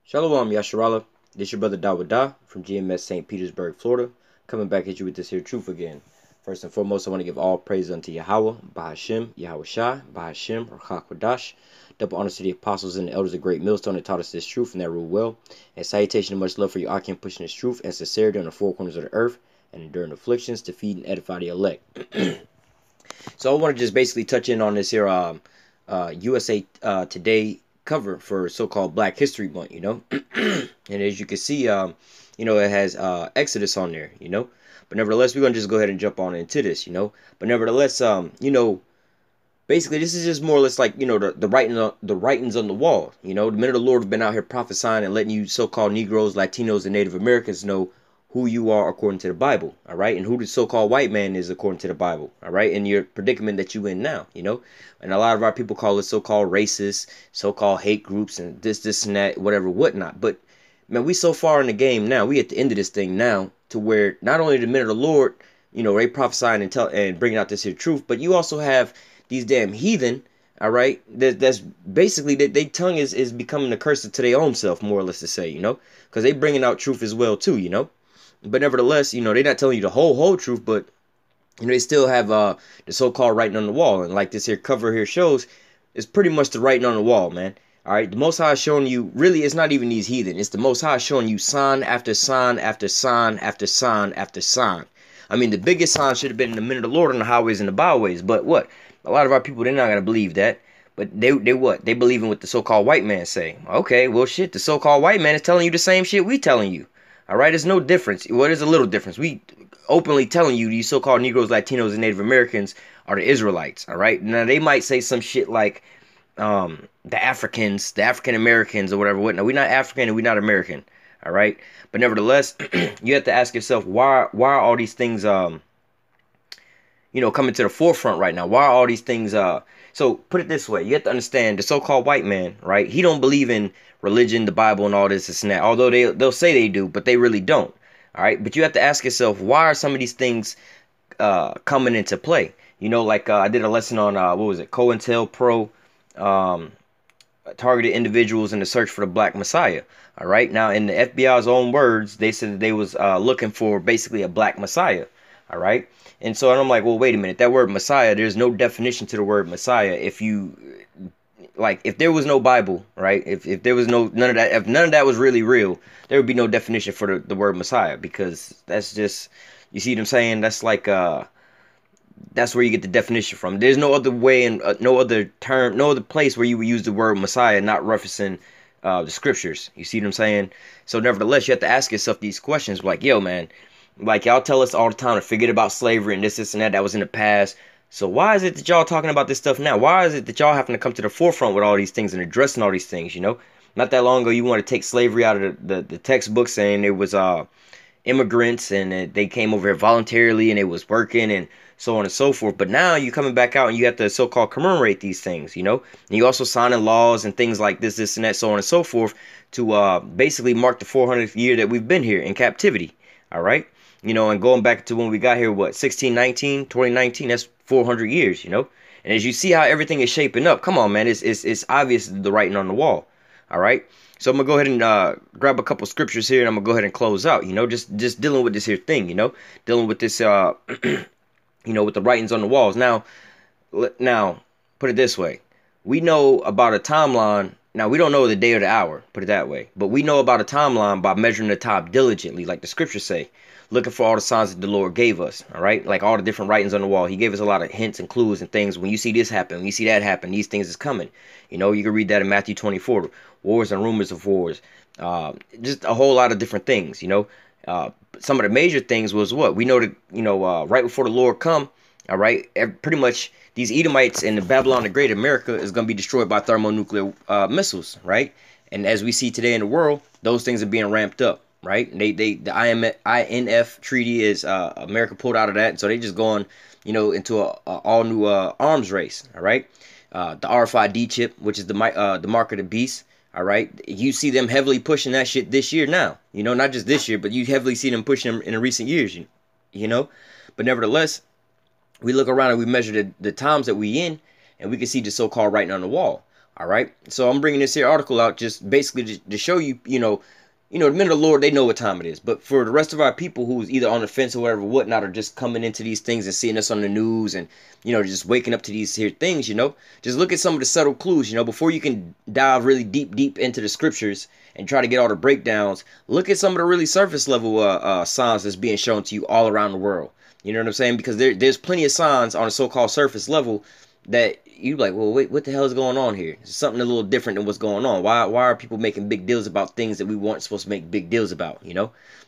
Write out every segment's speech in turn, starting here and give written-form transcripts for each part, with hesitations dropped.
Shalom, Yasharala. This your brother Dawada from GMS St. Petersburg, Florida, coming back at you with this here truth again. First and foremost, I want to give all praise unto Yahawah, Bahashim, YAHAWASHI, Bahashim, or Hakwadash. Double honors to the apostles and the elders of Great Millstone that taught us this truth and that rule well. And salutation and much love for you, Akim, pushing this truth and sincerity on the four corners of the earth and enduring afflictions to feed and edify the elect. So I want to just basically touch in on this here USA Today cover for so-called Black History Month, and as you can see, it has Exodus on there, but nevertheless, we're gonna just go ahead and jump on into this, but nevertheless, basically, this is just more or less like, the writings on the wall, the men of the Lord have been out here prophesying and letting you so-called Negroes, Latinos, and Native Americans know who you are according to the Bible, all right, and who the so-called white man is according to the Bible, all right, and your predicament that you in now, and a lot of our people call it so-called racist, so-called hate groups, and this, and that, whatever, whatnot, but, man, we so far in the game now, we at the end of this thing now, to where not only the men of the Lord, they prophesying and bringing out this here truth, but you also have these damn heathen, all right, that's basically that their tongue is becoming a curse to their own self, more or less to say, because they bringing out truth as well too, but nevertheless, they're not telling you the whole truth, but they still have the so-called writing on the wall, and like this here cover here shows, it's pretty much the writing on the wall, man. All right, the Most High is showing you, really, it's not even these heathen. It's the Most High showing you sign after sign after sign after sign after sign. I mean, the biggest sign should have been in the men of the Lord on the highways and the byways, but what? A lot of our people, they're not going to believe that. But they what? They believe in what the so-called white man say. Okay, well, shit, the so-called white man is telling you the same shit we telling you. All right, there's no difference. Well, there's a little difference. We openly telling you these so-called Negroes, Latinos, and Native Americans are the Israelites. All right, now they might say some shit like the Africans, the African Americans, or whatever. What? No, we're not African and we're not American. All right, but nevertheless, you have to ask yourself why are all these things coming to the forefront right now? Why are all these things so put it this way, you have to understand the so-called white man, right? He don't believe in religion, the Bible, and all this and that. Although they'll say they do, but they really don't. All right, but you have to ask yourself, why are some of these things coming into play? Like I did a lesson on what was it, COINTELPRO, targeted individuals in the search for the Black Messiah. All right, now in the FBI's own words, they said that they was looking for basically a Black Messiah. All right, and so I'm like, well, wait a minute, that word Messiah, there's no definition to the word Messiah. If there was no Bible, right? If there was none of that, if none of that was really real, there would be no definition for the word Messiah, because that's just, you see what I'm saying? That's like that's where you get the definition from. There's no other way and no other term, no other place where you would use the word Messiah not referencing the scriptures. You see what I'm saying? So nevertheless, you have to ask yourself these questions, like, yo, man, like y'all tell us all the time to forget about slavery and this and that was in the past. So why is it that y'all talking about this stuff now? Why is it that y'all having to come to the forefront with all these things and addressing all these things, Not that long ago, you want to take slavery out of the textbook, saying it was immigrants and they came over here voluntarily and it was working and so on and so forth. But now you're coming back out and you have to so-called commemorate these things, And you also signing laws and things like this and that, so on and so forth, to basically mark the 400th year that we've been here in captivity, all right? And going back to when we got here, what, 1619, 2019, that's 400 years, And as you see how everything is shaping up, come on, man, it's obvious the writing on the wall, all right? So I'm going to go ahead and grab a couple scriptures here, and I'm going to go ahead and close out, just dealing with this here thing, dealing with this, with the writings on the walls. Now, put it this way. We know about a timeline. Now, we don't know the day or the hour, put it that way. But we know about a timeline by measuring the time diligently, like the scriptures say, looking for all the signs that the Lord gave us, all right? Like all the different writings on the wall. He gave us a lot of hints and clues and things. When you see this happen, when you see that happen, these things is coming. You can read that in Matthew 24, wars and rumors of wars. Just a whole lot of different things, Some of the major things was what? We know that, right before the Lord come, all right, pretty much these Edomites and the Babylon the Great, America, is going to be destroyed by thermonuclear missiles, right? And as we see today in the world, those things are being ramped up, right? The INF treaty is America pulled out of that, so they just going, into a all new arms race, all right? The RFID chip, which is the mark of the beast, all right? You see them heavily pushing that shit this year now, not just this year, but you heavily see them pushing them in the recent years, But nevertheless, we look around and we measure the times that we in, and we can see the so-called writing on the wall. All right. So I'm bringing this here article out just basically to show you, the men of the Lord, they know what time it is. But for the rest of our people who's either on the fence or whatever, whatnot, or just coming into these things and seeing us on the news and, just waking up to these here things, just look at some of the subtle clues, before you can dive really deep into the scriptures and try to get all the breakdowns. Look at some of the really surface level signs that's being shown to you all around the world. You know what I'm saying? Because there's plenty of signs on a so-called surface level that you like, well, wait, what the hell is going on here? It's something a little different than what's going on. Why are people making big deals about things that we weren't supposed to make big deals about?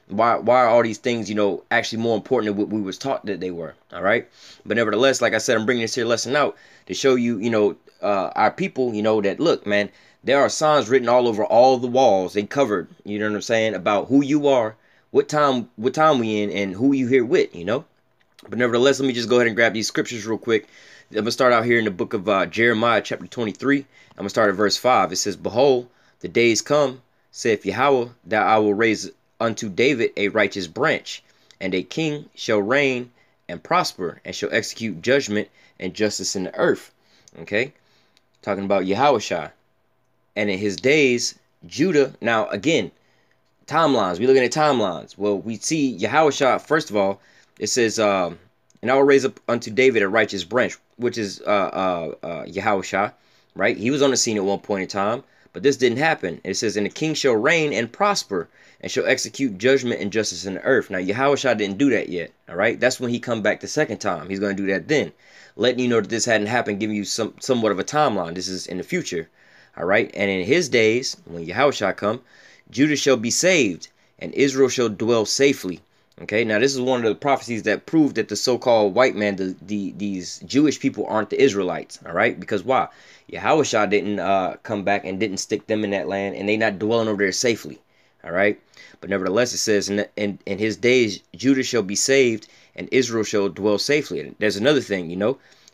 Why are all these things, actually more important than what we was taught that they were? All right. But nevertheless, like I said, I'm bringing this here lesson out to show you, our people, that look, man, there are signs written all over all the walls. They covered, you know what I'm saying, about who you are, what time we in, and who you here with, But nevertheless, let me just go ahead and grab these scriptures real quick. I'm going to start out here in the book of Jeremiah, chapter 23. I'm going to start at verse 5. It says, "Behold, the days come, saith Yahawah, that I will raise unto David a righteous branch, and a king shall reign and prosper, and shall execute judgment and justice in the earth." Okay? Talking about YAHAWASHI. "And in his days, Judah," now again, timelines. We're looking at timelines. Well, we see YAHAWASHI, first of all, it says, "And I will raise up unto David a righteous branch," which is YAHAWASHI, right? He was on the scene at one point in time, but this didn't happen. It says, "And the king shall reign and prosper, and shall execute judgment and justice in the earth." Now, YAHAWASHI didn't do that yet, all right? That's when he come back the second time. He's going to do that then, letting you know that this hadn't happened, giving you somewhat of a timeline. This is in the future, all right? "And in his days, when YAHAWASHI come, Judah shall be saved, and Israel shall dwell safely." Okay, now this is one of the prophecies that prove that the so-called white man, these Jewish people, aren't the Israelites. All right, because why? YAHAWASHI didn't come back and didn't stick them in that land, and they not dwelling over there safely. All right, but nevertheless, it says, in his days Judah shall be saved, and Israel shall dwell safely. And there's another thing,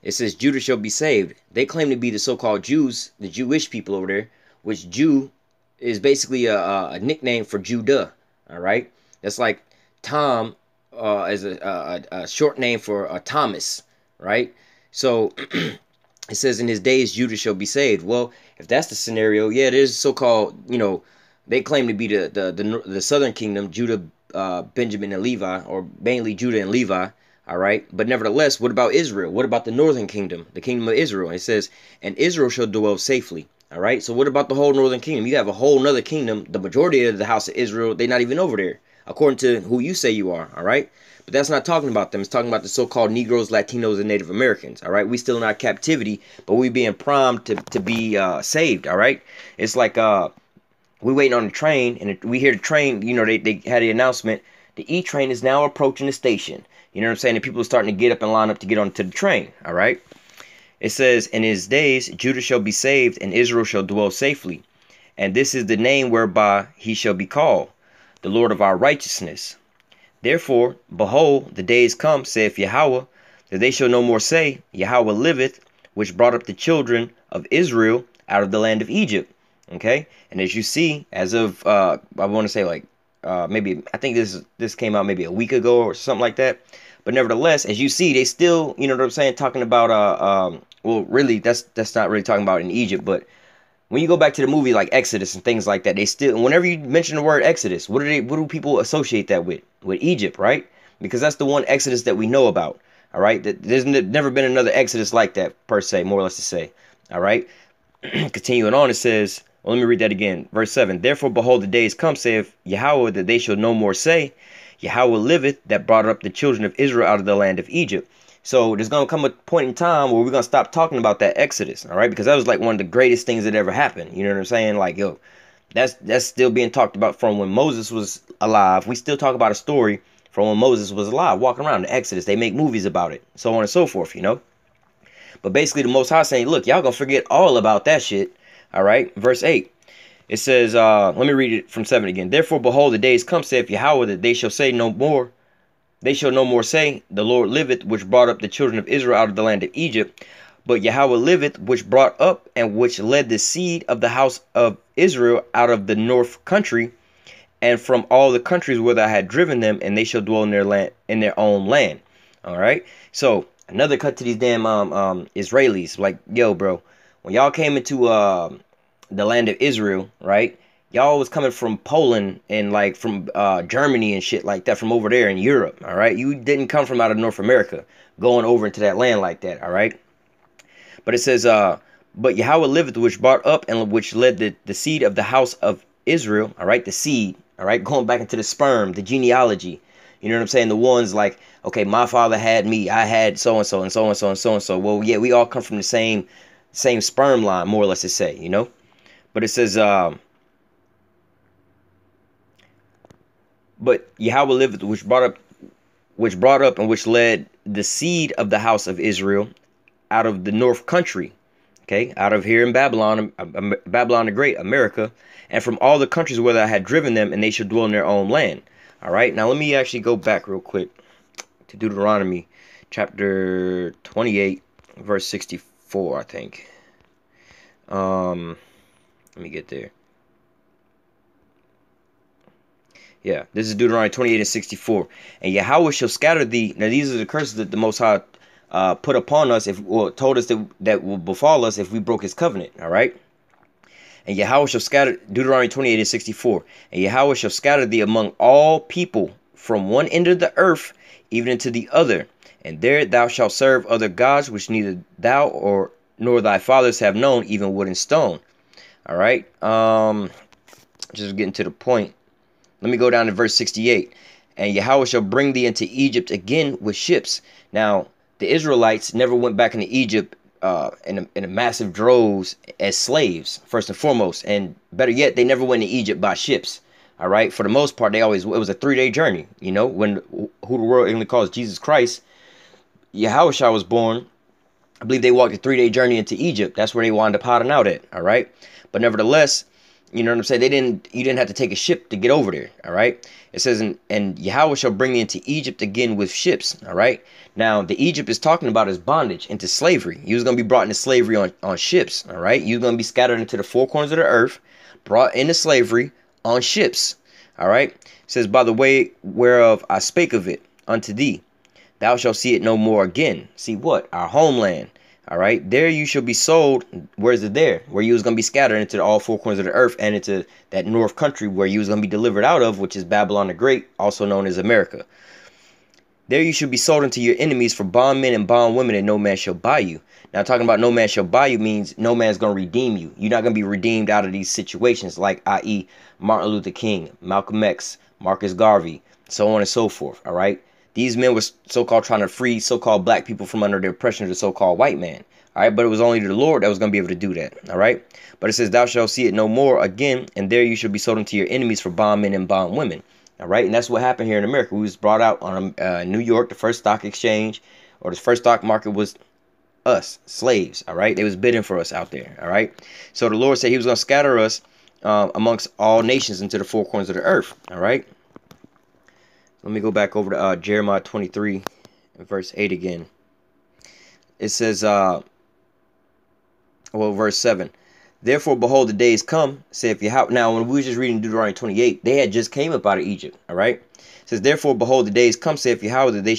it says Judah shall be saved. They claim to be the so-called Jews, the Jewish people over there, which Jew is basically a nickname for Judah. All right, that's like Tom is a short name for Thomas, right? So it says, "In his days Judah shall be saved." Well, if that's the scenario, yeah, there's so-called, they claim to be the southern kingdom, Judah, Benjamin, and Levi, or mainly Judah and Levi. All right, but nevertheless, what about Israel? What about the northern kingdom, the kingdom of Israel? It says, "And Israel shall dwell safely." All right, so what about the whole northern kingdom? You have a whole nother kingdom. The majority of the house of Israel, they're not even over there, according to who you say you are, all right? But that's not talking about them. It's talking about the so-called Negroes, Latinos, and Native Americans, all right? We still in our captivity, but we being primed to be saved, all right? It's like we waiting on the train, and we hear the train, they had the announcement, the E train is now approaching the station. You know what I'm saying? And people are starting to get up and line up to get onto the train, all right? It says, "In his days Judah shall be saved, and Israel shall dwell safely. And this is the name whereby he shall be called, the Lord of our righteousness. Therefore, behold, the days come, saith Yahawah, that they shall no more say, Yahawah liveth, which brought up the children of Israel out of the land of Egypt." Okay, and as you see, as of I want to say like maybe I think this came out maybe a week ago or something like that. But nevertheless, as you see, they still, you know what I'm saying, talking about well, really that's not really talking about in Egypt, but when you go back to the movie like Exodus and things like that, they still, whenever you mention the word Exodus, what do people associate that with? With Egypt, right? Because that's the one Exodus that we know about. All right, there's never been another Exodus like that per se, more or less to say. All right, continuing on, it says, well, let me read that again. Verse 7. "Therefore, behold, the days come, saith Yahawah, that they shall no more say, Yahawah liveth, that brought up the children of Israel out of the land of Egypt." So there's going to come a point in time where we're going to stop talking about that Exodus, all right? Because that was like one of the greatest things that ever happened. You know what I'm saying? Like, yo, that's still being talked about from when Moses was alive. We still talk about a story from when Moses was alive, walking around the Exodus. They make movies about it, so on and so forth, But basically, the Most High saying, look, y'all going to forget all about that shit, all right? Verse 8. It says, let me read it from 7 again. "Therefore, behold, the days come, saith Yahawah, that they shall say no more. They shall no more say, The Lord liveth, which brought up the children of Israel out of the land of Egypt. But Yahawah liveth, which brought up and which led the seed of the house of Israel out of the north country, and from all the countries whither I had driven them, and they shall dwell in their land, in their own land." All right. So another cut to these damn Israelis. Like, yo, bro, when y'all came into the land of Israel, right? Y'all was coming from Poland and like from Germany and shit like that, from over there in Europe. All right, you didn't come from out of North America going over into that land like that. All right, but it says, but Yahweh liveth, which brought up and which led the seed of the house of Israel. All right, the seed. All right, going back into the sperm, the genealogy. You know what I'm saying? The ones like, okay, my father had me, I had so and so and so and so and so and so. Well, yeah, we all come from the same sperm line, more or less to say, you know. But it says, but Yahweh liveth, which brought up and which led the seed of the house of Israel out of the north country, okay, out of here in Babylon, Babylon the Great, America, and from all the countries where I had driven them, and they should dwell in their own land. All right, now let me actually go back real quick to Deuteronomy chapter 28, verse 64, I think. Let me get there. Yeah, this is Deuteronomy 28 and 64. And Yahweh shall scatter thee. Now these are the curses that the Most High put upon us, told us that will befall us if we broke his covenant. All right. And Yahweh shall scatter, Deuteronomy 28 and 64. And Yahweh shall scatter thee among all people from one end of the earth even unto the other. And there thou shalt serve other gods which neither thou nor thy fathers have known, even wood and stone. All right. Just getting to the point. Let me go down to verse 68. And Yahweh shall bring thee into Egypt again with ships. Now, the Israelites never went back into Egypt in a massive droves as slaves, first and foremost. And better yet, they never went to Egypt by ships. All right. For the most part, it was a 3-day journey. You know, when who the world only calls Jesus Christ, Yahawah was born. I believe they walked a 3-day journey into Egypt. That's where they wound up hiding out at. All right. But nevertheless, you know what I'm saying? You didn't have to take a ship to get over there. All right. It says, and Yahweh shall bring thee into Egypt again with ships. All right. Now, the Egypt is talking about his bondage into slavery. You was going to be brought into slavery on ships. All right. You're going to be scattered into the four corners of the earth, brought into slavery on ships. All right. It says, by the way whereof I spake of it unto thee, thou shalt see it no more again. See what? Our homeland. All right, there you shall be sold. Where is it there? Where you was going to be scattered into all four corners of the earth and into that north country where you was going to be delivered out of, which is Babylon the Great, also known as America. There you shall be sold unto your enemies for bondmen and bondwomen, and no man shall buy you. Now, talking about no man shall buy you means no man's going to redeem you. You're not going to be redeemed out of these situations like, i.e., Martin Luther King, Malcolm X, Marcus Garvey, so on and so forth. All right. These men were so-called trying to free so-called black people from under the oppression of the so-called white man. All right, but it was only the Lord that was going to be able to do that. All right, but it says, thou shalt see it no more again, and there you shall be sold unto your enemies for bondmen and bondwomen. All right, and that's what happened here in America. We was brought out on New York, the first stock exchange, or the first stock market was us, slaves. All right, they was bidding for us out there. All right, so the Lord said he was going to scatter us amongst all nations into the four corners of the earth. All right. Let me go back over to Jeremiah 23, verse 8 again. It says, verse 7. Therefore, behold, the days come, saith Yahweh. Now, when we were just reading Deuteronomy 28, they had just came up out of Egypt, all right? It says, therefore, behold, the days come, saith Yahweh, that they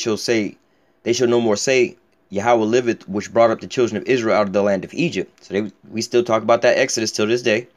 shall no more say, Yahweh liveth, which brought up the children of Israel out of the land of Egypt. So we still talk about that Exodus till this day.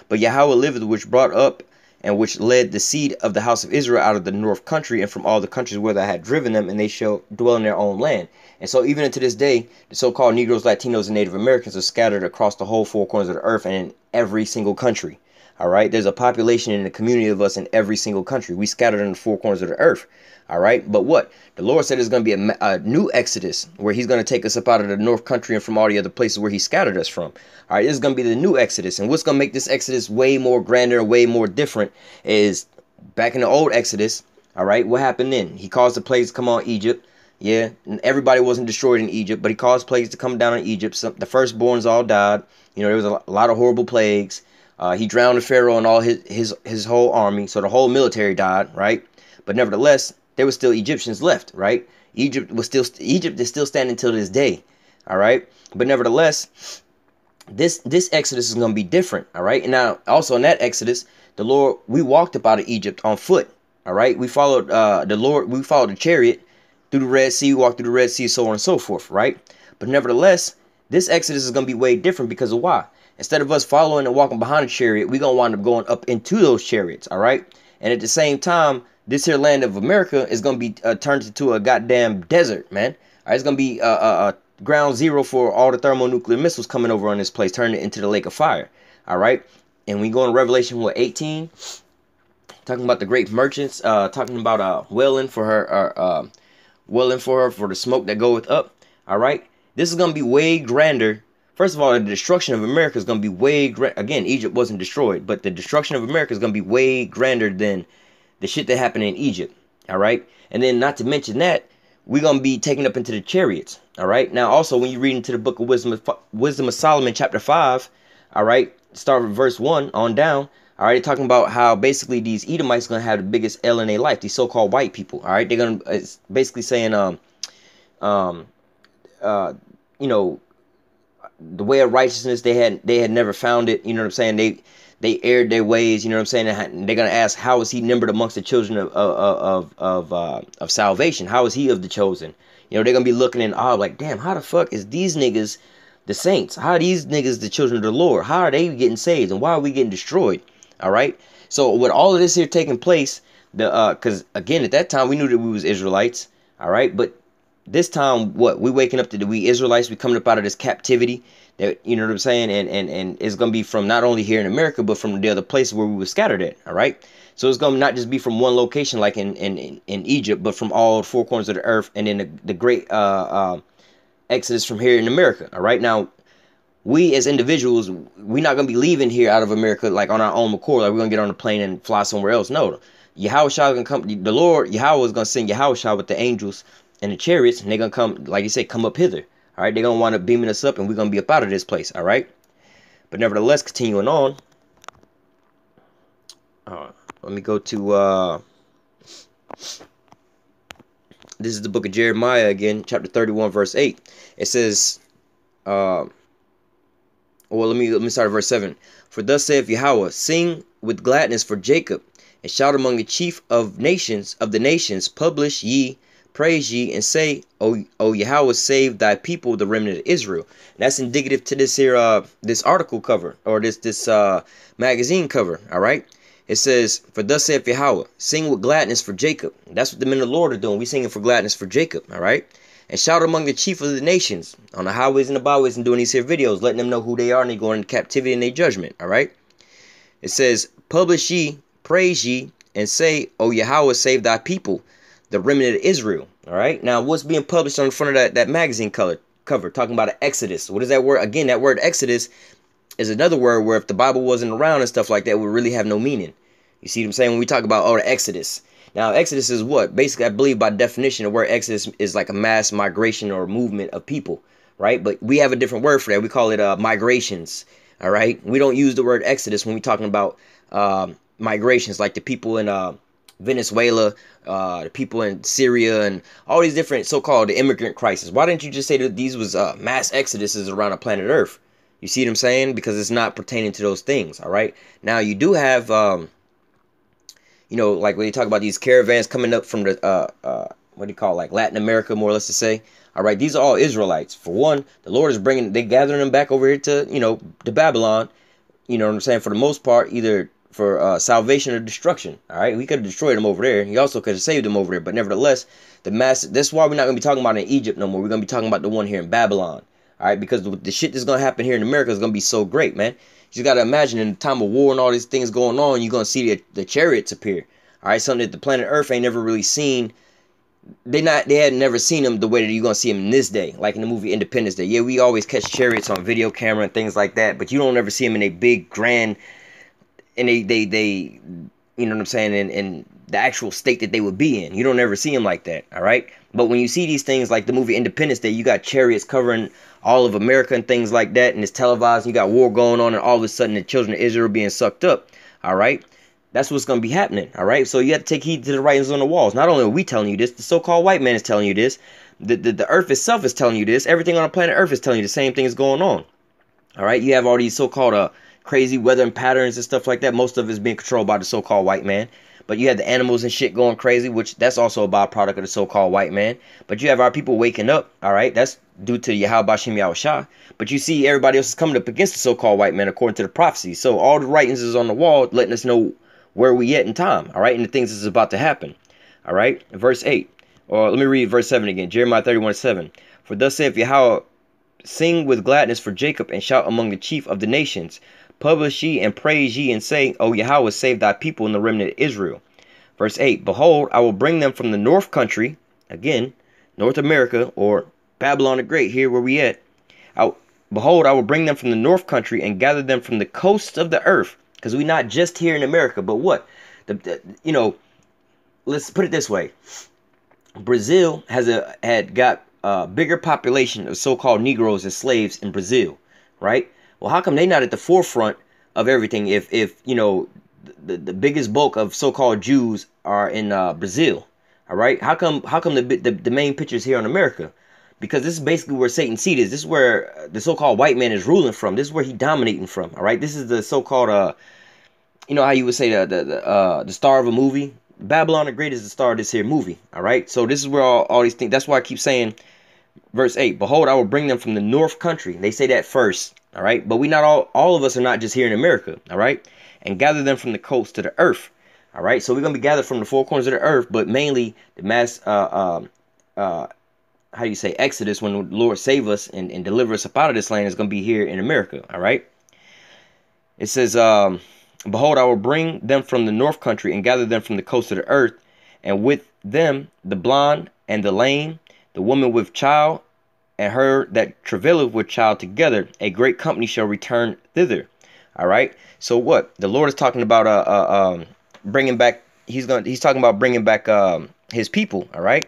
But Yahweh liveth, which brought up and which led the seed of the house of Israel out of the north country and from all the countries where I had driven them, and they shall dwell in their own land. And so even unto this day, the so-called Negroes, Latinos, and Native Americans are scattered across the whole four corners of the earth and in every single country. All right, there's a population and a community of us in every single country. We scattered in the four corners of the earth. All right, but what? The Lord said there's going to be a new Exodus where he's going to take us up out of the north country and from all the other places where he scattered us from. All right, this is going to be the new Exodus. And what's going to make this Exodus way more grander and way more different is back in the old Exodus. All right, what happened then? He caused the plagues to come on Egypt. Yeah, and everybody wasn't destroyed in Egypt, but he caused plagues to come down on Egypt. The firstborns all died. You know, there was a lot of horrible plagues. He drowned the Pharaoh and all his whole army. So the whole military died, right? But nevertheless, there were still Egyptians left, right? Egypt is still standing till this day, all right? But nevertheless, this Exodus is going to be different, all right? And now, also in that Exodus, the Lord, we walked up out of Egypt on foot, all right? We followed we followed the chariot through the Red Sea, walked through the Red Sea, so on and so forth, right? But nevertheless, This exodus is going to be way different because of why? Instead of us following and walking behind a chariot, we're going to wind up going up into those chariots, all right? And at the same time, this here land of America is going to be turned into a goddamn desert, man. All right, it's going to be ground zero for all the thermonuclear missiles coming over on this place, turning it into the lake of fire, all right? And we go in Revelation, what, 18? Talking about the great merchants, talking about wailing for her, for the smoke that goeth up, all right? This is going to be way grander. First of all, the destruction of America is going to be way again, Egypt wasn't destroyed, but the destruction of America is going to be way grander than the shit that happened in Egypt, all right? And then not to mention that, we're going to be taken up into the chariots, all right? Now, also, when you read into the book of Wisdom of Solomon, chapter 5, all right, start with verse 1 on down, all right, talking about how basically these Edomites are going to have the biggest L in their life, these so-called white people, all right? They're going to, it's basically saying, you know, the way of righteousness, they had never found it, you know what I'm saying? They erred their ways, you know what I'm saying? And they're going to ask, how is he numbered amongst the children of salvation? How is he of the chosen? You know, they're going to be looking in awe like, damn, how the fuck is these niggas the saints? How are these niggas the children of the Lord? How are they getting saved? And why are we getting destroyed? All right. So with all of this here taking place, because again, at that time we knew that we was Israelites. All right. But this time, what, we waking up to we Israelites, we coming up out of this captivity that, you know what I'm saying? And it's going to be from not only here in America, but from the other places where we were scattered at. All right. So it's going to not just be from one location like in Egypt, but from all four corners of the earth. And then the great exodus from here in America. All right. Now, we as individuals, we're not going to be leaving here out of America like on our own accord. Like we're going to get on a plane and fly somewhere else. No. YAHAWASHI is going to come. The Lord, YAHWAH, is going to send YAHAWASHI with the angels and the chariots, and they're going to come, like you say, come up hither. All right, they're going to wind up beaming us up, and we're going to be up out of this place, all right? But nevertheless, continuing on, let me go to, this is the book of Jeremiah again, chapter 31, verse 8. It says, well, let me start at verse 7. For thus saith Yahweh, sing with gladness for Jacob, and shout among the chief of the nations, publish ye, praise ye, and say, O Yahweh, save thy people, the remnant of Israel. And that's indicative to this here, this article cover, or this magazine cover, all right? It says, for thus saith Yahweh, sing with gladness for Jacob. And that's what the men of the Lord are doing. We singing for gladness for Jacob, all right? And shout among the chief of the nations, on the highways and the byways, and doing these here videos, letting them know who they are, and they going into captivity and their judgment, all right? It says, publish ye, praise ye, and say, O Yahweh, save thy people, the remnant of Israel. All right. Now, what's being published on the front of that magazine cover, talking about an Exodus? What is that word? Again, that word Exodus is another word where if the Bible wasn't around and stuff like that, it would really have no meaning. You see what I'm saying? When we talk about, the Exodus. Now, Exodus is what? Basically, I believe by definition, the word Exodus is like a mass migration or movement of people. Right. But we have a different word for that. We call it migrations. All right. We don't use the word Exodus when we're talking about migrations, like the people in Venezuela, the people in Syria, and all these different so-called immigrant crisis. Why didn't you just say that these was mass exoduses around the planet Earth? You see what I'm saying? Because it's not pertaining to those things. All right. Now you do have, you know, like when you talk about these caravans coming up from the what do you call it, like Latin America, more or less to say. All right, these are all Israelites. For one, the Lord is they gathering them back over here to, you know, to Babylon. You know what I'm saying? For the most part, either for salvation or destruction. All right, we could have destroyed them over there. He also could have saved them over there. But nevertheless, that's why we're not going to be talking about in Egypt no more. We're going to be talking about the one here in Babylon. All right, because the shit that's going to happen here in America is going to be so great, man. You got to imagine in the time of war and all these things going on, you're going to see the chariots appear. All right, something that the planet Earth ain't never really seen. They had never seen them the way that you're going to see them in this day, like in the movie Independence Day. Yeah, we always catch chariots on video camera and things like that, but you don't ever see them in a big, grand, and they you know what I'm saying, in the actual state that they would be in. You don't ever see them like that, all right? But when you see these things like the movie Independence Day, you got chariots covering all of America and things like that, and it's televised, and you got war going on, and all of a sudden the children of Israel being sucked up, all right? That's what's going to be happening, all right? So you have to take heed to the writings on the walls. Not only are we telling you this, the so-called white man is telling you this, the earth itself is telling you this, everything on the planet Earth is telling you the same thing is going on, all right? You have all these so-called crazy weather and patterns and stuff like that. Most of it is being controlled by the so-called white man. But you have the animals and shit going crazy, which that's also a byproduct of the so-called white man. But you have our people waking up, all right? That's due to YAHAWASHI YAHAWASHI. But you see, everybody else is coming up against the so-called white man according to the prophecy. So all the writings is on the wall, letting us know where we at in time. All right, and the things that's about to happen. All right, verse 8. Or let me read verse 7 again. Jeremiah 31:7. For thus saith Yahweh, sing with gladness for Jacob, and shout among the chief of the nations. Publish ye and praise ye, and say, O Yahweh, save thy people in the remnant of Israel. Verse 8. Behold, I will bring them from the north country, again, North America, or Babylon the Great, here where we at. Behold, I will bring them from the north country, and gather them from the coasts of the earth. Because we not just here in America, but what? Let's put it this way. Brazil had got a bigger population of so-called Negroes as slaves in Brazil, right? Well, how come they not at the forefront of everything if the biggest bulk of so-called Jews are in Brazil? All right, how come the main picture is here in America? Because this is basically where Satan's seat is. This is where the so-called white man is ruling from. This is where he's dominating from. All right, this is the so-called you know how you would say the star of a movie. Babylon the Great is the star of this here movie. All right, so this is where all these things. That's why I keep saying, verse 8. Behold, I will bring them from the north country. They say that first. All right, but we not all of us are not just here in America. All right, and gather them from the coast to the earth. All right, so we're gonna be gathered from the four corners of the earth, but mainly the mass how do you say, exodus, when the Lord save us and deliver us up out of this land, is going to be here in America. All right. It says, behold, I will bring them from the north country, and gather them from the coast of the earth, and with them the blind and the lame, the woman with child, and her that travaileth with child together. A great company shall return thither. All right. So what the Lord is talking about, bringing back, he's talking about bringing back his people. All right.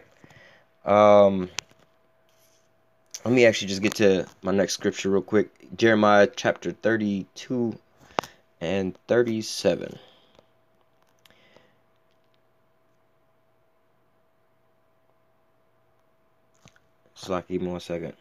Let me actually just get to my next scripture real quick. Jeremiah chapter 32 and 37. So like, give me 1 second.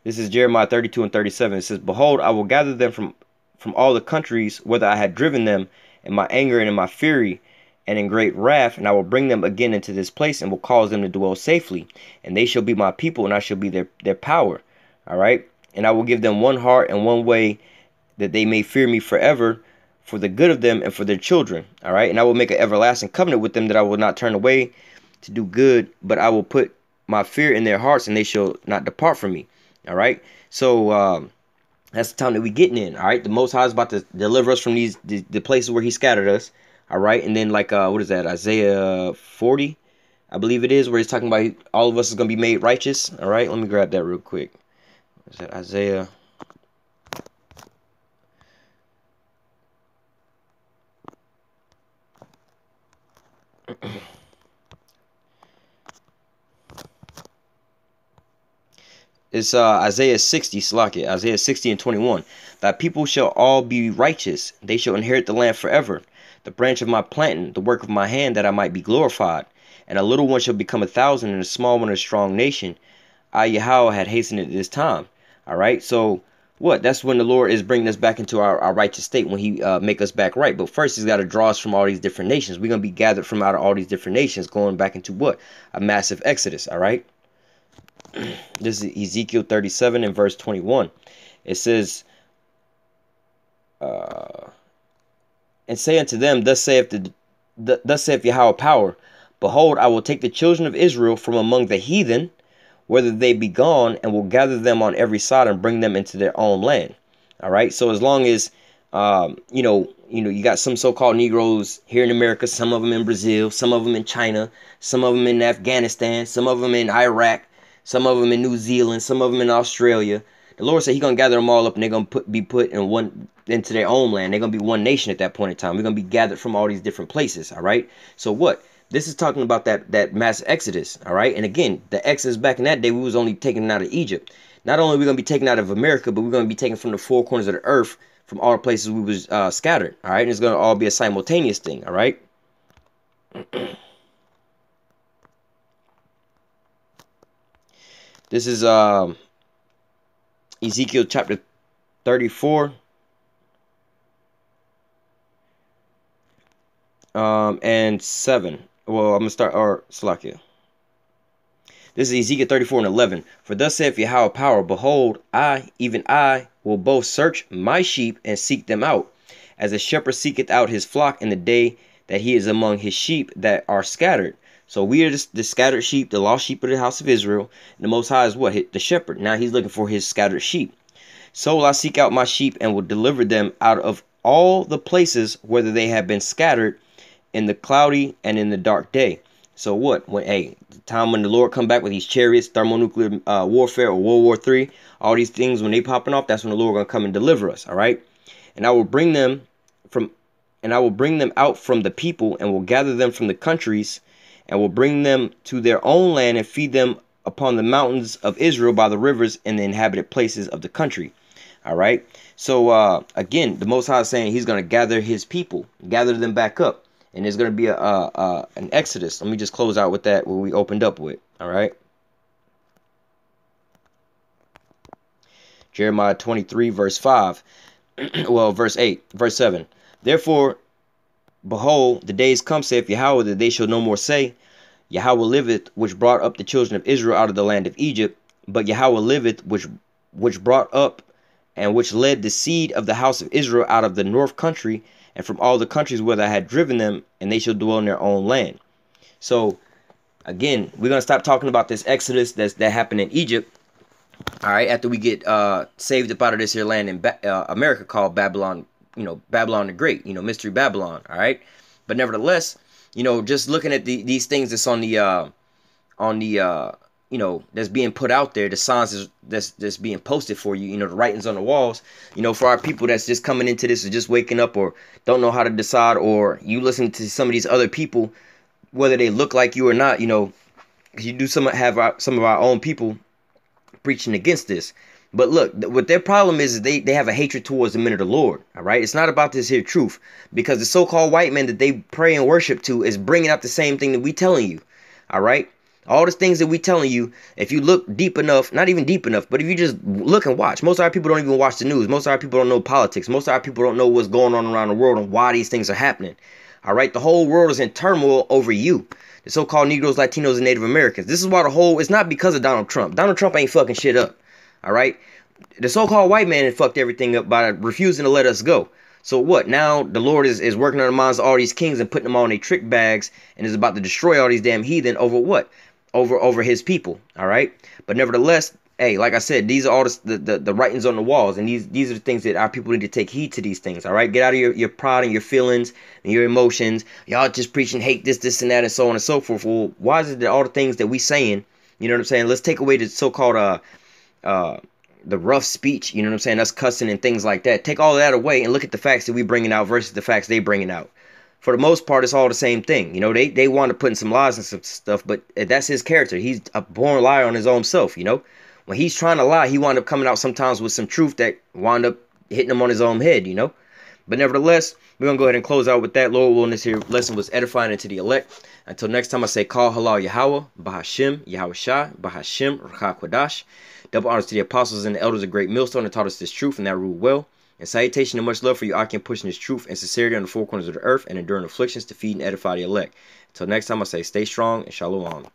This is Jeremiah 32 and 37. It says, behold, I will gather them from all the countries whither I had driven them in my anger and in my fury and in great wrath, and I will bring them again into this place, and will cause them to dwell safely, and they shall be my people, and I shall be their power. All right, and I will give them one heart and one way, that they may fear me forever, for the good of them and for their children. All right, and I will make an everlasting covenant with them, that I will not turn away to do good, but I will put my fear in their hearts, and they shall not depart from me. All right, so that's the time that we getting in. All right, the Most High is about to deliver us from the places where He scattered us. All right, and then like what is that, Isaiah 40, I believe it is, where he's talking about all of us is gonna be made righteous. All right, let me grab that real quick. Is that Isaiah? It's Isaiah 60, Slakia, Isaiah 60 and 21. Thy people shall all be righteous, they shall inherit the land forever. The branch of my planting, the work of my hand, that I might be glorified. And a little one shall become 1,000, and a small one a strong nation. I, Yahweh, had hastened it this time. All right, so what? That's when the Lord is bringing us back into our righteous state, when He make us back right. But first, He's got to draw us from all these different nations. We're going to be gathered from out of all these different nations, going back into what? A massive exodus. All right. This is Ezekiel 37 and verse 21. It says, and say unto them, thus saith Yahweh power, behold, I will take the children of Israel from among the heathen, whether they be gone, and will gather them on every side, and bring them into their own land. All right. So as long as you got some so-called Negroes here in America, some of them in Brazil, some of them in China, some of them in Afghanistan, some of them in Iraq, some of them in New Zealand, some of them in Australia. The Lord said He's gonna gather them all up, and they're gonna be put into their own land. They're gonna be one nation at that point in time. We're gonna be gathered from all these different places. All right. So what? This is talking about that mass exodus. All right. And again, the exodus back in that day, we was only taken out of Egypt. Not only are we gonna be taken out of America, but we're gonna be taken from the four corners of the earth, from all the places we was scattered. All right. And it's gonna all be a simultaneous thing. All right. This is Ezekiel chapter 34. and 7. Well, I'm gonna start, or Salakia. This is Ezekiel 34 and 11. For thus saith Yahweh power, behold, I, even I, will both search my sheep and seek them out, as a shepherd seeketh out his flock in the day that he is among his sheep that are scattered. So we are the scattered sheep, the lost sheep of the house of Israel. And the Most High is what? The shepherd. Now he's looking for his scattered sheep. So will I seek out my sheep and will deliver them out of all the places whether they have been scattered in the cloudy and in the dark day. So what? When the time when the Lord come back with these chariots, thermonuclear warfare, or World War III, all these things when they popping off, that's when the Lord gonna come and deliver us. All right, and I will bring them out from the people, and will gather them from the countries, and will bring them to their own land, and feed them upon the mountains of Israel by the rivers and the inhabited places of the country. All right. So again, the Most High is saying He's gonna gather His people, gather them back up. And there's going to be an exodus. Let me just close out with that, what we opened up with. All right. Jeremiah 23, verse 5. Well, verse 8, verse 7. Therefore, behold, the days come, saith Yahweh, that they shall no more say, Yahweh liveth, which brought up the children of Israel out of the land of Egypt. But Yahweh liveth, which brought up and which led the seed of the house of Israel out of the north country, and from all the countries where I had driven them, and they shall dwell in their own land. So, again, we're going to stop talking about this exodus that happened in Egypt, all right, after we get saved up out of this here land in America called Babylon, Babylon the Great, Mystery Babylon, all right? But nevertheless, just looking at these things that's on the that's being put out there, the signs that's being posted for you, the writings on the walls, for our people that's just coming into this or just waking up or don't know how to decide, or you listen to some of these other people, whether they look like you or not, because you do some of our own people preaching against this. But look, what their problem is they have a hatred towards the men of the Lord, all right? It's not about this here truth, because the so-called white men that they pray and worship to is bringing out the same thing that we telling you, all right? All the things that we telling you, if you look deep enough, not even deep enough, but if you just look and watch, most of our people don't even watch the news. Most of our people don't know politics. Most of our people don't know what's going on around the world and why these things are happening. All right, the whole world is in turmoil over you, the so-called Negroes, Latinos, and Native Americans. This is why it's not because of Donald Trump. Donald Trump ain't fucking shit up. All right, the so-called white man had fucked everything up by refusing to let us go. So what? Now the Lord is working on the minds of all these kings and putting them all in their trick bags and is about to destroy all these damn heathen over what? Over his people, all right? But nevertheless, hey, like I said, these are all the writings on the walls, and these are the things that our people need to take heed to these things, all right? Get out of your pride and your feelings and your emotions. Y'all just preaching hate, this, and that, and so on and so forth. Well, why is it that all the things that we saying, you know what I'm saying? Let's take away the so-called the rough speech, you know what I'm saying? Us cussing and things like that. Take all of that away and look at the facts that we bringing out versus the facts they bringing out. For the most part, it's all the same thing. They want to put in some lies and some stuff, but that's his character. He's a born liar on his own self, When he's trying to lie, he wind up coming out sometimes with some truth that wind up hitting him on his own head, But nevertheless, we're going to go ahead and close out with that. Lord willing, this here lesson was edifying into the elect. Until next time, I say, call halal Yahawah, Bahashim, YAHAWASHI, Bahashim, Rakakwadash. Double honors to the apostles and the elders of Great Millstone that taught us this truth and that ruled well. And salutation and much love for you, I can pushing this truth and sincerity on the four corners of the earth and enduring afflictions to feed and edify the elect. Until next time, I say stay strong and shalom.